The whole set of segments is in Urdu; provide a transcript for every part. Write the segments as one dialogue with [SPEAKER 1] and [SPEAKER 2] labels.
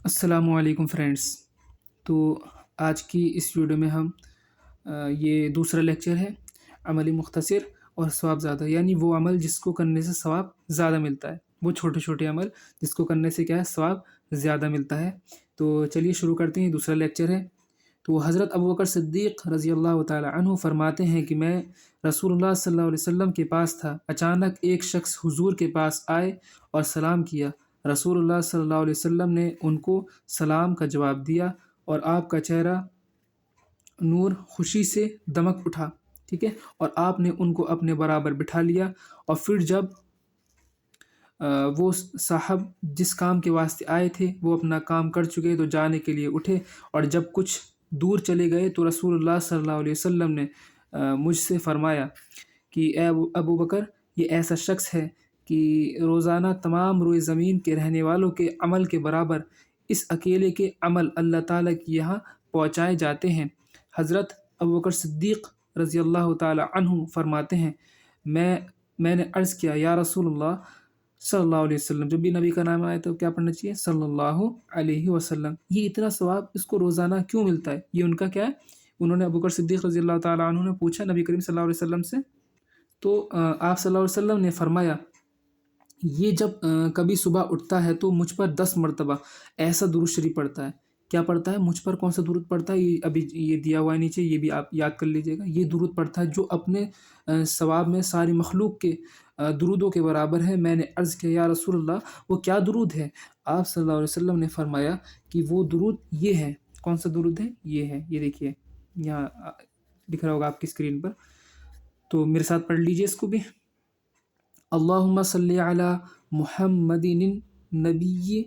[SPEAKER 1] السلام علیکم فرینڈس۔ تو آج کی اس ویڈیو میں ہم یہ دوسرا لیکچر ہے، عملی مختصر اور ثواب زیادہ، یعنی وہ عمل جس کو کرنے سے ثواب زیادہ ملتا ہے، وہ چھوٹے چھوٹے عمل جس کو کرنے سے کیا ہے ثواب زیادہ ملتا ہے۔ تو چلیے شروع کرتے ہیں، دوسرا لیکچر ہے۔ تو حضرت ابوبکر صدیق رضی اللہ تعالی عنہ فرماتے ہیں کہ میں رسول اللہ صلی اللہ علیہ وسلم کے پاس تھا، اچانک ایک شخص حضور کے پاس آئے اور سلام کیا۔ رسول اللہ صلی اللہ علیہ وسلم نے ان کو سلام کا جواب دیا اور آپ کا چہرہ نور خوشی سے دمک اٹھا، ٹھیک ہے، اور آپ نے ان کو اپنے برابر بٹھا لیا۔ اور پھر جب وہ صاحب جس کام کے واسطے آئے تھے وہ اپنا کام کر چکے تو جانے کے لیے اٹھے، اور جب کچھ دور چلے گئے تو رسول اللہ صلی اللہ علیہ وسلم نے مجھ سے فرمایا کہ اے ابو بکر، یہ ایسا شخص ہے کہ روزانہ تمام روئے زمین کے رہنے والوں کے عمل کے برابر اس اکیلے کے عمل اللہ تعالیٰ کے یہاں پہنچائے جاتے ہیں۔ حضرت ابوبکر صدیق رضی اللہ تعالی عنہ فرماتے ہیں، میں نے عرض کیا، یا رسول اللہ صلی اللہ علیہ وسلم، جب بھی نبی کا نام آئے تو کیا پڑھنا چاہیے؟ صلی اللہ علیہ وسلم۔ یہ اتنا ثواب اس کو روزانہ کیوں ملتا ہے؟ یہ ان کا کیا ہے؟ انہوں نے ابوبکر صدیق رضی اللہ تعالی عنہ نے پوچھا نبی کریم صلی اللہ علیہ وسلم سے، تو آپ صلی اللہ علیہ وسلم نے فرمایا، یہ جب کبھی صبح اٹھتا ہے تو مجھ پر 10 مرتبہ ایسا درود شریف پڑھتا ہے۔ کیا پڑھتا ہے؟ مجھ پر کون سا درود پڑھتا ہے؟ یہ ابھی یہ دیا ہوا ہے نیچے، یہ بھی آپ یاد کر لیجئے گا۔ یہ درود پڑھتا ہے جو اپنے ثواب میں ساری مخلوق کے درودوں کے برابر ہے۔ میں نے عرض کیا، یا رسول اللہ، وہ کیا درود ہے؟ آپ صلی اللہ علیہ وسلم نے فرمایا کہ وہ درود یہ ہے۔ کون سا درود ہے؟ یہ ہے، یہ دیکھیے یہاں دکھ رہا ہوگا آپ کی اسکرین پر، تو میرے ساتھ پڑھ لیجئے اس کو بھی۔ اللہم صلی علی محمد نبی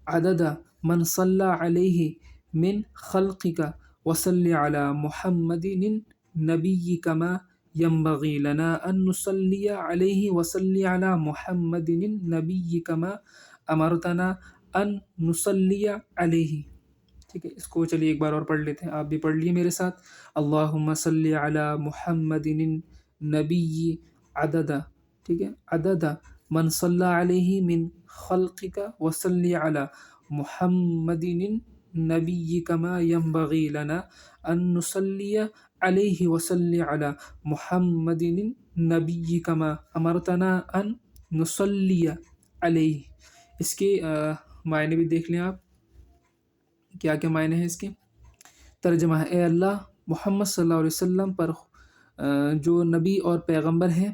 [SPEAKER 1] عدد من صلی علیہ من خلقک وصلی علی محمد نبی کما ینبغی لنا ان نصلی علیہ وصلی علی محمد نبی کما امرتنا ان نصلی علیہ۔ ٹھیک ہے، اس کو چلیے ایک بار اور پڑھ لیتے ہیں، آپ بھی پڑھ لیے میرے ساتھ۔ اللہم صلی علی محمد نبی عدد، ٹھیک ہے، عدد من صلی علیہ من خلقک وصلی علی محمد نبی کما ینبغی لنا ان نصلی علیہ وصلی علی محمد نبی کما امرتنا ان نصلی علیہ۔ اس کے معنی بھی دیکھ لیں آپ، کیا کیا معنی ہے اس کے۔ ترجمہ ہے، اے اللہ، محمد صلی اللہ علیہ وسلم پر جو نبی اور پیغمبر ہیں،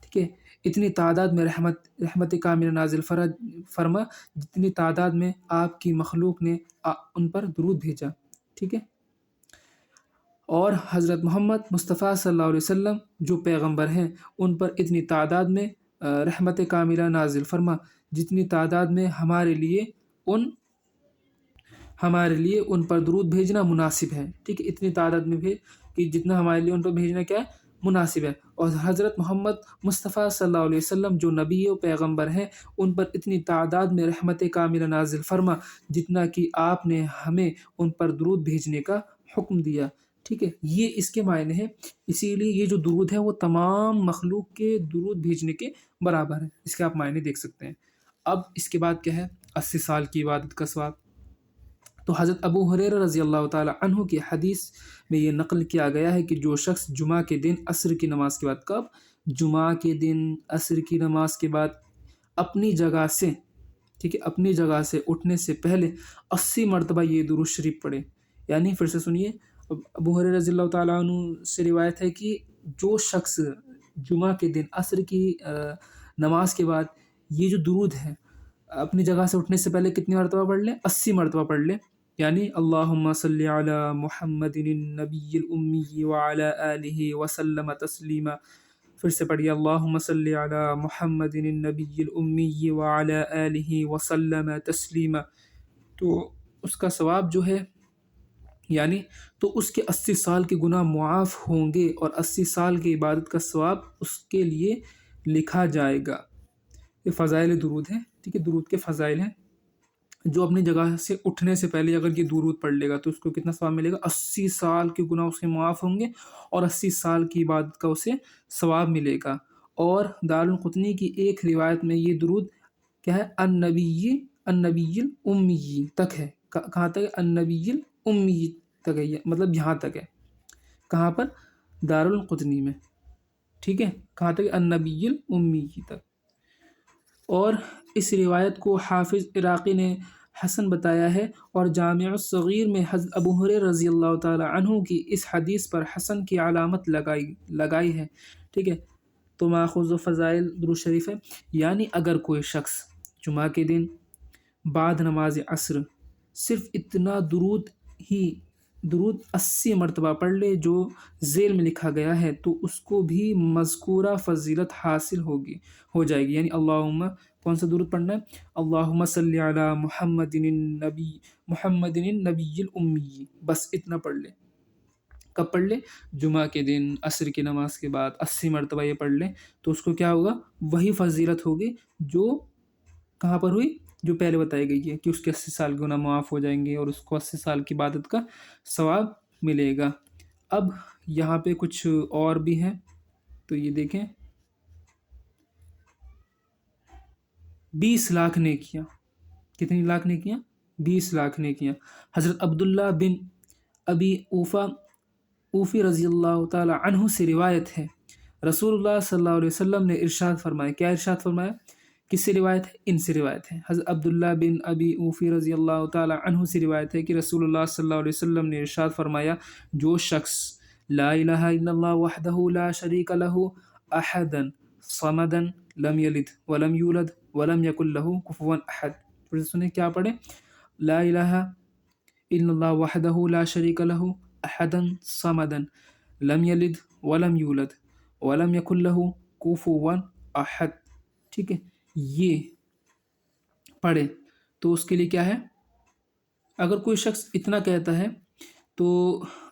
[SPEAKER 1] ٹھیک ہے، اتنی تعداد میں رحمت کامل نازل فرما جتنی تعداد میں آپ کی مخلوق نے ان پر درود بھیجا، ٹھیک ہے۔ اور حضرت محمد مصطفیٰ صلی اللہ علیہ وسلم جو پیغمبر ہیں ان پر اتنی تعداد میں رحمت کاملہ نازل فرما جتنی تعداد میں ہمارے لیے ان پر درود بھیجنا مناسب ہے، ٹھیک ہے، اتنی تعداد میں بھی کہ جتنا ہمارے لیے ان پر بھیجنا کیا ہے؟ مناسب ہے۔ اور حضرت محمد مصطفیٰ صلی اللہ علیہ وسلم جو نبی و پیغمبر ہیں ان پر اتنی تعداد میں رحمت کاملہ نازل فرما جتنا کہ آپ نے ہمیں ان پر درود بھیجنے کا حکم دیا، ٹھیک ہے۔ یہ اس کے معنی ہیں، اسی لیے یہ جو درود ہے وہ تمام مخلوق کے درود بھیجنے کے برابر ہے۔ اس کے آپ معنی دیکھ سکتے ہیں۔ اب اس کے بعد کیا ہے؟ 80 سال کی عبادت کا ثواب۔ تو حضرت ابو ہریرہ رضی اللہ تعالی عنہ کی حدیث میں یہ نقل کیا گیا ہے کہ جو شخص جمعہ کے دن عصر کی نماز کے بعد، کب؟ جمعہ کے دن عصر کی نماز کے بعد اپنی جگہ سے، ٹھیک ہے، اپنی جگہ سے اٹھنے سے پہلے 80 مرتبہ یہ درود شریف پڑھے، یعنی پھر سے سنیے، ابو ہریرہ رضی اللہ تعالیٰ عنہ سے روایت ہے کہ جو شخص جمعہ کے دن عصر کی نماز کے بعد یہ جو درود ہے اپنی جگہ سے اٹھنے سے پہلے کتنی مرتبہ پڑھ لیں؟ 80 مرتبہ پڑھ لیں، یعنی اللہم صلی علی محمد النبی الامی وعلی آلہ وسلم تسلیما۔ پھر سے پڑھیے، اللہم صلی علی محمد النبی الامی وعلی آلہ وسلم تسلیما۔ تو اس کا ثواب جو ہے، یعنی تو اس کے 80 سال کے گناہ معاف ہوں گے اور 80 سال کی عبادت کا ثواب اس کے لیے لکھا جائے گا۔ یہ فضائل درود ہیں، ٹھیک ہے، درود کے فضائل ہیں۔ جو اپنی جگہ سے اٹھنے سے پہلے اگر یہ درود پڑھ لے گا تو اس کو کتنا ثواب ملے گا؟ 80 سال کے گناہ اس کے معاف ہوں گے اور 80 سال کی عبادت کا اسے ثواب ملے گا۔ اور دارالقطنی کی ایک روایت میں یہ درود کیا ہے؟ النبی الامی تک ہے، کہاں تک ہے؟ النبی الامی تک ہے، مطلب یہاں تک ہے، کہاں پر؟ دارالقطنی میں، ٹھیک ہے، کہاں تک؟ النبی الامی تک۔ اور اس روایت کو حافظ عراقی نے حسن بتایا ہے، اور جامع الصغیر میں حضرت ابو ہریرہ رضی اللہ تعالی عنہ کی اس حدیث پر حسن کی علامت لگائی ہے، ٹھیک ہے۔ تو ماخوذ و فضائل درود شریف ہے، یعنی اگر کوئی شخص جمعہ کے دن بعد نماز عصر صرف اتنا درود 80 مرتبہ پڑھ لے جو ذیل میں لکھا گیا ہے، تو اس کو بھی مذکورہ فضیلت حاصل ہو جائے گی۔ یعنی اللہم، کون سا درود پڑھنا ہے؟ اللہم صلی علی محمد النبی الامی، بس اتنا پڑھ لے۔ کب پڑھ لے؟ جمعہ کے دن عصر کی نماز کے بعد 80 مرتبہ یہ پڑھ لے، تو اس کو کیا ہوگا؟ وہی فضیلت ہوگی جو کہاں پر ہوئی؟ جو پہلے بتائی گئی ہے، کہ اس کے 80 سال گناہ معاف ہو جائیں گے اور اس کو 80 سال کی عبادت کا ثواب ملے گا۔ اب یہاں پہ کچھ اور بھی ہیں، تو یہ دیکھیں، 20 لاکھ نیکیاں۔ کتنی لاکھ نیکیاں؟ 20 لاکھ نیکیاں۔ حضرت عبداللہ بن ابی اوفی رضی اللہ تعالی عنہ سے روایت ہے، رسول اللہ صلی اللہ علیہ وسلم نے ارشاد فرمایا۔ کیا ارشاد فرمایا؟ کس سے روایت ہے؟ ان سے روایت ہے، حضرت عبداللہ بن ابی اوفی رضی اللہ تعالی عنہ سے روایت ہے کہ رسول اللہ صلی اللہ علیہ وسلم نے ارشاد فرمایا، جو شخص لا الہ الا اللہ وحدہ لا شریک لہ احدا صمدا لم یلد ولم یولد ولم یکن لہ کفوا احد۔ پھر سنیں کیا پڑھیں؟ لا الہ الا اللہ وحدہ لا شریک لہ احدا صمدا لم یلد ولم یولد ولم یکن لہ کفوا احد، ٹھیک ہے، یہ پڑھے تو اس کے لیے کیا ہے؟ اگر کوئی شخص اتنا کہتا ہے تو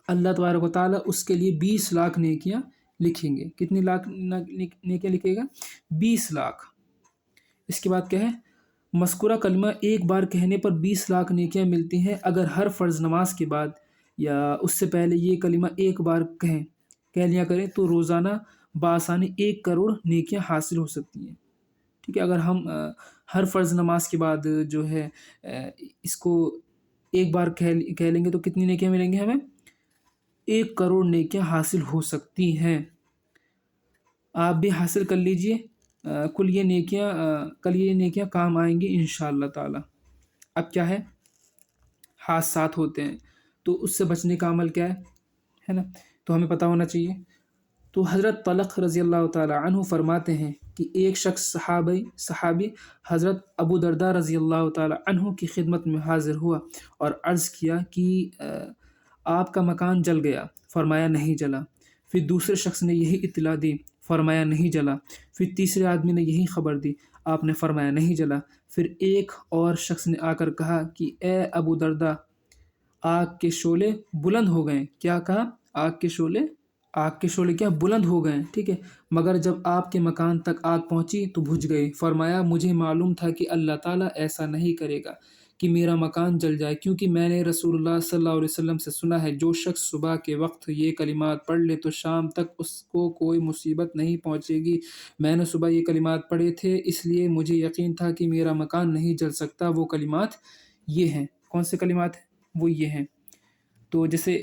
[SPEAKER 1] اللہ تبارک و تعالیٰ اس کے لیے 20 لاکھ نیکیاں لکھیں گے۔ کتنی لاکھ نیکیاں لکھے گا؟ 20 لاکھ۔ اس کے بعد کیا ہے؟ مذکورہ کلمہ ایک بار کہنے پر 20 لاکھ نیکیاں ملتی ہیں۔ اگر ہر فرض نماز کے بعد یا اس سے پہلے یہ کلمہ ایک بار کہہ لیا کریں تو روزانہ بآسانی 1 کروڑ نیکیاں حاصل ہو سکتی ہیں، ٹھیک ہے۔ اگر ہم ہر فرض نماز کے بعد جو ہے اس کو ایک بار کہہ لیں گے تو کتنی نیکیاں ملیں گے ہمیں؟ 1 کروڑ نیکیاں حاصل ہو سکتی ہیں۔ آپ بھی حاصل کر لیجئے، کل یہ نیکیاں کام آئیں گی انشاءاللہ تعالی۔ اب کیا ہے؟ حادثات ہوتے ہیں تو اس سے بچنے کا عمل کیا ہے نا، تو ہمیں پتہ ہونا چاہیے۔ تو حضرت طلق رضی اللہ تعالی عنہ فرماتے ہیں کہ ایک شخص صحابی حضرت ابو درداء رضی اللہ تعالی عنہ کی خدمت میں حاضر ہوا اور عرض کیا کہ آپ کا مکان جل گیا، فرمایا نہیں جلا۔ پھر دوسرے شخص نے یہی اطلاع دی، فرمایا نہیں جلا۔ پھر تیسرے آدمی نے یہی خبر دی، آپ نے فرمایا نہیں جلا۔ پھر ایک اور شخص نے آ کر کہا کہ اے ابو درداء، آگ کے شعلے بلند ہو گئے۔ کیا کہا؟ آگ کے شعلے کیا بلند ہو گئے، ٹھیک ہے، مگر جب آپ کے مکان تک آگ پہنچی تو بجھ گئی۔ فرمایا مجھے معلوم تھا کہ اللہ تعالیٰ ایسا نہیں کرے گا کہ میرا مکان جل جائے، کیونکہ میں نے رسول اللہ صلی اللہ علیہ وسلم سے سنا ہے، جو شخص صبح کے وقت یہ کلمات پڑھ لے تو شام تک اس کو کوئی مصیبت نہیں پہنچے گی۔ میں نے صبح یہ کلمات پڑھے تھے، اس لیے مجھے یقین تھا کہ میرا مکان نہیں جل سکتا۔ وہ کلمات یہ ہیں۔ کون سے کلمات ہیں؟ وہ یہ ہیں۔ تو جیسے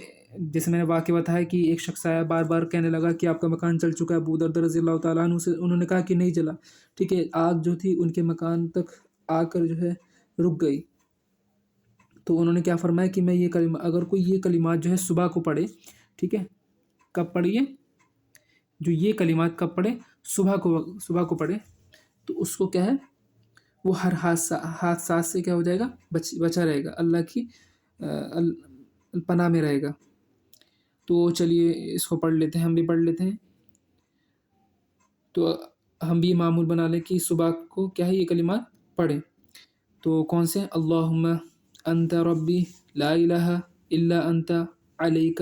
[SPEAKER 1] میں نے واقعہ بتایا کہ ایک شخص آیا، بار بار کہنے لگا کہ آپ کا مکان جل چکا ہے۔ ابو درداء رضی اللہ تعالیٰ عنہ سے انہوں نے کہا کہ نہیں جلا، ٹھیک ہے، آگ جو تھی ان کے مکان تک آ کر جو ہے رک گئی۔ تو انہوں نے کیا فرمایا کہ میں یہ کلمہ، اگر کوئی یہ کلمات جو ہے صبح کو پڑھے، ٹھیک ہے، کب پڑھیے؟ جو یہ کلمات کب پڑھے؟ صبح کو پڑھے، تو اس کو کیا ہے؟ وہ ہر حادثات سے کیا ہو جائے گا؟ بچا رہے گا، اللہ کی پناہ میں رہے گا۔ تو چلیے اس کو پڑھ لیتے ہیں، ہم بھی پڑھ لیتے ہیں۔ تو ہم بھی معمول بنا لیں کہ صبح کو کیا ہے یہ کلمات پڑھیں۔ تو کون سے؟ اللہم انت ربی لا الہ الا انت علیک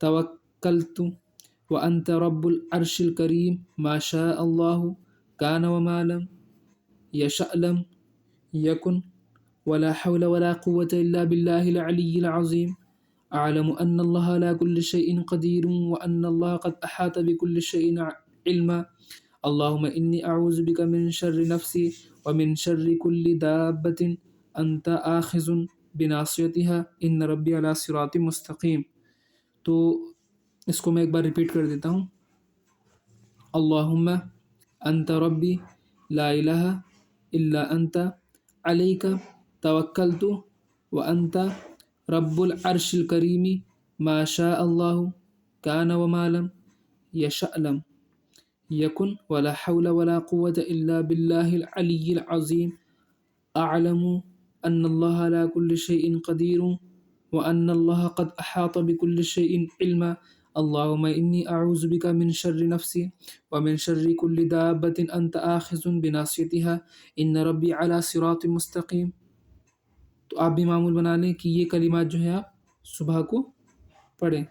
[SPEAKER 1] توکلت وانت رب العرش الکریم ما شاء اللہ کان وما لم یشأ لم یکن ولا حول ولا قوة الا باللہ العلی العظیم اعلم ان اللہ على كل شيء قدیر وان اللہ قد احاط بكل شيء علما اللہم انی اعوذ بک من شر نفسی ومن شر كل دابة انت آخذ بناصیتها ان ربی علی صراط مستقیم. تو اس کو میں ایک بار ریپیٹ کر دیتا ہوں. اللہم انت ربی لا الہ الا انت علیک توکلت وانت رب العرش الکریم ما شاء اللہ کان وما لم یشأ لم یکن ولا حول ولا قوة الا باللہ العلی العظیم اعلم ان اللہ على كل شيء قدیر وان اللہ قد احاط بكل شيء علما اللهم إني أعوذ بك من شر نفسي ومن شر كل دابة أنت آخذ بناصيتها إن ربي على صراط مستقيم. تو آپ بھی معمول بنا لیں کہ یہ کلمات جو ہیں آپ صبح کو پڑھیں.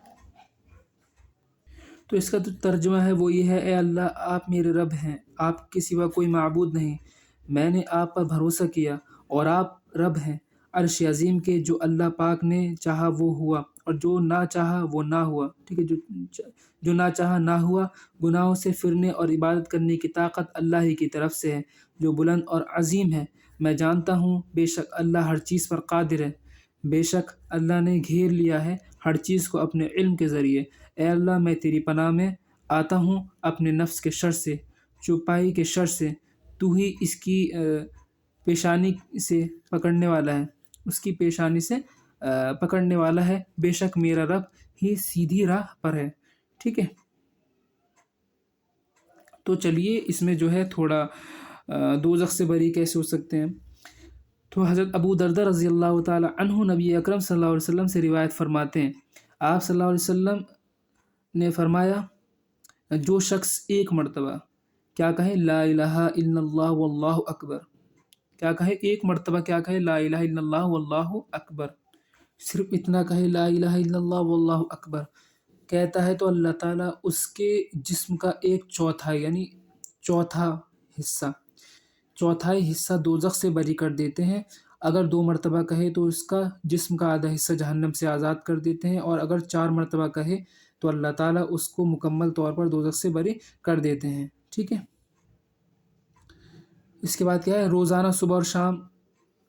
[SPEAKER 1] تو اس کا جو ترجمہ ہے وہ یہ ہے: اے اللہ، آپ میرے رب ہیں، آپ کے سوا کوئی معبود نہیں، میں نے آپ پر بھروسہ کیا اور آپ رب ہیں عرش عظیم کے. جو اللہ پاک نے چاہا وہ ہوا اور جو نہ چاہا وہ نہ ہوا. ٹھیک ہے، جو نہ چاہا نہ ہوا. گناہوں سے پھرنے اور عبادت کرنے کی طاقت اللہ ہی کی طرف سے ہے جو بلند اور عظیم ہے. میں جانتا ہوں بے شک اللہ ہر چیز پر قادر ہے. بے شک اللہ نے گھیر لیا ہے ہر چیز کو اپنے علم کے ذریعے. اے اللہ، میں تیری پناہ میں آتا ہوں اپنے نفس کے شر سے، چوپائی کے شر سے. تو ہی اس کی پیشانی سے پکڑنے والا ہے، اس کی پیشانی سے پکڑنے والا ہے. بے شک میرا رب ہی سیدھی راہ پر ہے. ٹھیک ہے، تو چلیے اس میں جو ہے تھوڑا دوزخ سے بری کیسے ہو سکتے ہیں. تو حضرت ابو دردہ رضی اللہ تعالی عنہ نبی اکرم صلی اللہ علیہ وسلم سے روایت فرماتے ہیں، آپ صلی اللہ علیہ وسلم نے فرمایا، جو شخص ایک مرتبہ کیا کہے لا الہ الا اللہ واللہ اکبر، کیا کہے ایک مرتبہ کیا کہے لا الہ الا اللہ واللہ اکبر، صرف اتنا کہے لا الہ الا اللہ واللہ اکبر کہتا ہے، تو اللہ تعالیٰ اس کے جسم کا ایک چوتھائی یعنی چوتھائی حصہ دوزخ سے بری کر دیتے ہیں. اگر 2 مرتبہ کہے تو اس کا جسم کا آدھا حصہ جہنم سے آزاد کر دیتے ہیں، اور اگر 4 مرتبہ کہے تو اللہ تعالیٰ اس کو مکمل طور پر دوزخ سے بری کر دیتے ہیں. ٹھیک ہے، اس کے بعد کیا ہے، روزانہ صبح اور شام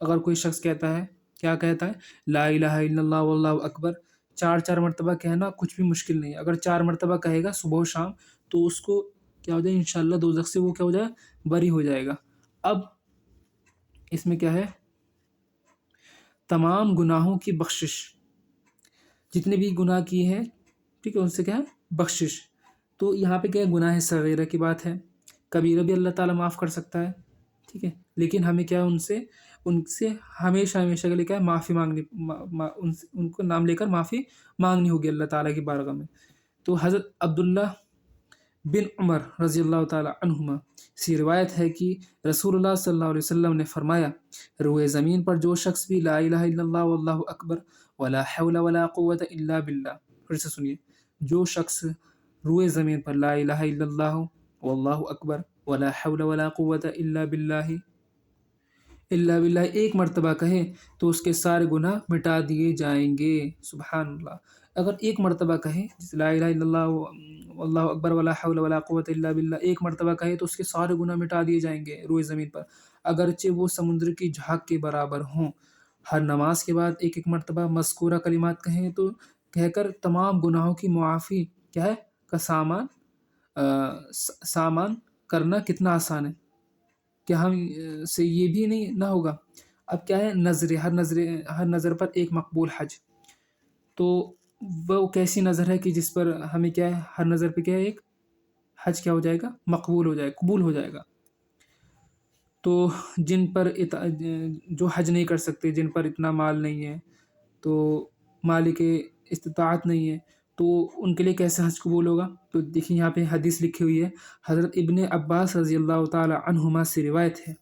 [SPEAKER 1] اگر کوئی شخص کہتا ہے، کیا کہتا ہے لا الہ الا اللہ واللہ اکبر 4 مرتبہ کہنا کچھ بھی مشکل نہیں ہے. اگر 4 مرتبہ کہے گا صبح و شام تو اس کو کیا ہو جائے انشاءاللہ دوزخ سے وہ کیا ہو جائے بری ہو جائے گا. اب اس میں کیا ہے، تمام گناہوں کی بخشش، جتنے بھی گناہ کیے ہیں، ٹھیک ہے، ان سے کیا ہے بخشش. تو یہاں پہ کیا ہے، گناہ صغیرہ کی بات ہے، کبیرہ بھی اللہ تعالیٰ معاف کر سکتا ہے. ٹھیک ہے، لیکن ہمیں کیا ان سے ہمیشہ کے لیے کیا ہے معافی مانگنی، ان کو نام لے کر معافی مانگنی ہوگی اللہ تعالیٰ کی بارگاہ میں. تو حضرت عبداللہ بن عمر رضی اللہ تعالیٰ عنہما سے روایت ہے کہ رسول اللہ صلی اللہ علیہ وسلم نے فرمایا، روئے زمین پر جو شخص بھی لا الہ الا اللہ واللہ اکبر ولا حول ولا قوة الا باللہ، پھر سے سنیے، جو شخص روئے زمین پر لا الہ الا اللہ واللہ اکبر ولا حول ولا قوة الا باللہ ایک مرتبہ کہے تو اس کے سارے گناہ مٹا دیے جائیں گے. سبحان اللہ. اگر ایک مرتبہ کہے لا الہ الا اللہ واللہ اکبر ولا حول ولا قوة الا باللہ ایک مرتبہ کہے تو اس کے سارے گناہ مٹا دیے جائیں گے روئے زمین پر، اگرچہ وہ سمندر کی جھاگ کے برابر ہوں. ہر نماز کے بعد ایک مرتبہ مذکورہ کلمات کہیں تو کہہ کر تمام گناہوں کی معافی کیا ہے کا سامان کرنا کتنا آسان ہے. کیا ہم سے یہ بھی نہیں نہ ہوگا. اب کیا ہے، ہر نظر پر ایک مقبول حج. تو وہ کیسی نظر ہے کہ جس پر ہمیں کیا ہے ہر نظر پہ کیا ہے ایک حج کیا ہو جائے گا قبول ہو جائے گا. تو جن پر جو حج نہیں کر سکتے، جن پر اتنا مال نہیں ہے، تو مالک استطاعت نہیں ہے، تو ان کے لیے کیسے حج قبول ہوگا. تو دیکھیں یہاں پہ حدیث لکھی ہوئی ہے، حضرت ابن عباس رضی اللہ تعالی عنہما سے روایت ہے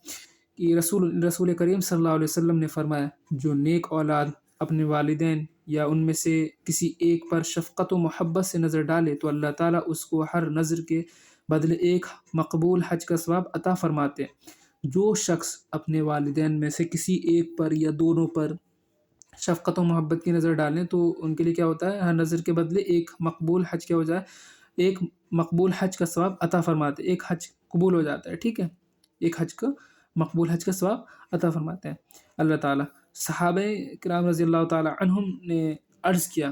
[SPEAKER 1] کہ رسول کریم صلی اللہ علیہ وسلم نے فرمایا، جو نیک اولاد اپنے والدین یا ان میں سے کسی ایک پر شفقت و محبت سے نظر ڈالے تو اللہ تعالیٰ اس کو ہر نظر کے بدلے ایک مقبول حج کا ثواب عطا فرماتے. جو شخص اپنے والدین میں سے کسی ایک پر یا دونوں پر شفقت و محبت کی نظر ڈالیں تو ان کے لیے کیا ہوتا ہے، ہر نظر کے بدلے ایک مقبول حج کیا ہو جائے، ایک مقبول حج کا ثواب عطا فرماتے، ایک حج قبول ہو جاتا ہے. ٹھیک ہے، ایک مقبول حج کا ثواب عطا فرماتے ہیں اللہ تعالیٰ. صحابہ کرام رضی اللہ تعالیٰ عنہم نے عرض کیا،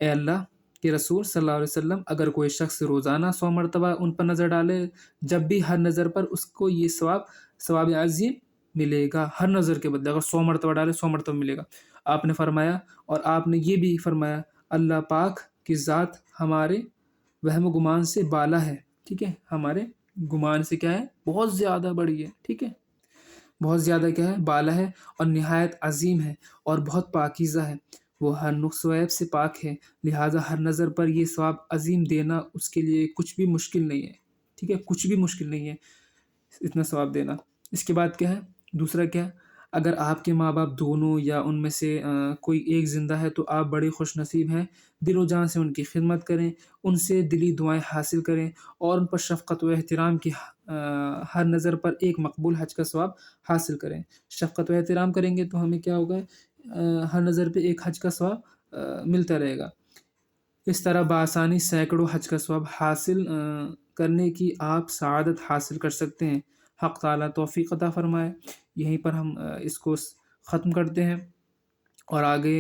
[SPEAKER 1] اے اللہ کے رسول صلی اللہ علیہ وسلم، اگر کوئی شخص روزانہ 100 مرتبہ ان پر نظر ڈالے، جب بھی ہر نظر پر اس کو یہ ثواب عظیم ملے گا، ہر نظر کے بدلے اگر 100 مرتبہ ڈالے 100 مرتبہ ملے گا۔ آپ نے فرمایا، اور آپ نے یہ بھی فرمایا، اللہ پاک کی ذات ہمارے وہم و گمان سے بالا ہے، ٹھیک ہے، ہمارے گمان سے کیا ہے، بہت زیادہ بڑی ہے، ٹھیک ہے، بہت زیادہ کیا ہے، بالا ہے، اور نہایت عظیم ہے، اور بہت پاکیزہ ہے، وہ ہر نقص و عیب سے پاک ہے، لہٰذا ہر نظر پر یہ ثواب عظیم دینا اس کے لیے کچھ بھی مشکل نہیں ہے، ٹھیک ہے، کچھ بھی مشکل نہیں ہے اتنا ثواب دینا۔ اس کے بعد کیا ہے، دوسرا کیا ہے، اگر آپ کے ماں باپ دونوں یا ان میں سے کوئی ایک زندہ ہے تو آپ بڑے خوش نصیب ہیں، دل و جان سے ان کی خدمت کریں، ان سے دلی دعائیں حاصل کریں، اور ان پر شفقت و احترام کی ہر نظر پر ایک مقبول حج کا ثواب حاصل کریں۔ شفقت و احترام کریں گے تو ہمیں کیا ہوگا، ہر نظر پہ ایک حج کا ثواب ملتا رہے گا۔ اس طرح بآسانی سینکڑوں حج کا ثواب حاصل کرنے کی آپ سعادت حاصل کر سکتے ہیں۔ حق تعالیٰ توفیق عطا فرمائے۔ یہیں پر ہم اس کو ختم کرتے ہیں، اور آگے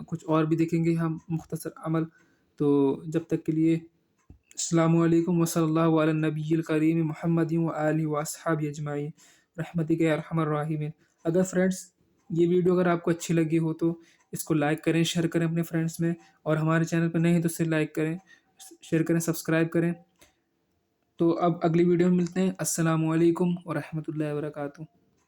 [SPEAKER 1] کچھ اور بھی دیکھیں گے ہم مختصر عمل۔ تو جب تک کے لیے السلام علیکم وصلی اللہ علی النبی الکریم محمد و آلہ و اصحاب اجمعین رحمتک یا ارحم الراحمین۔ اگر فرینڈس یہ ویڈیو اگر آپ کو اچھی لگی ہو تو اس کو لائک کریں، شیئر کریں اپنے فرینڈس میں، اور ہمارے چینل پہ نئے ہیں تو اسے لائک کریں، شیئر کریں، سبسکرائب کریں۔ تو اب اگلی ویڈیو میں ملتے ہیں۔ السلام علیکم ورحمۃ اللہ وبرکاتہ۔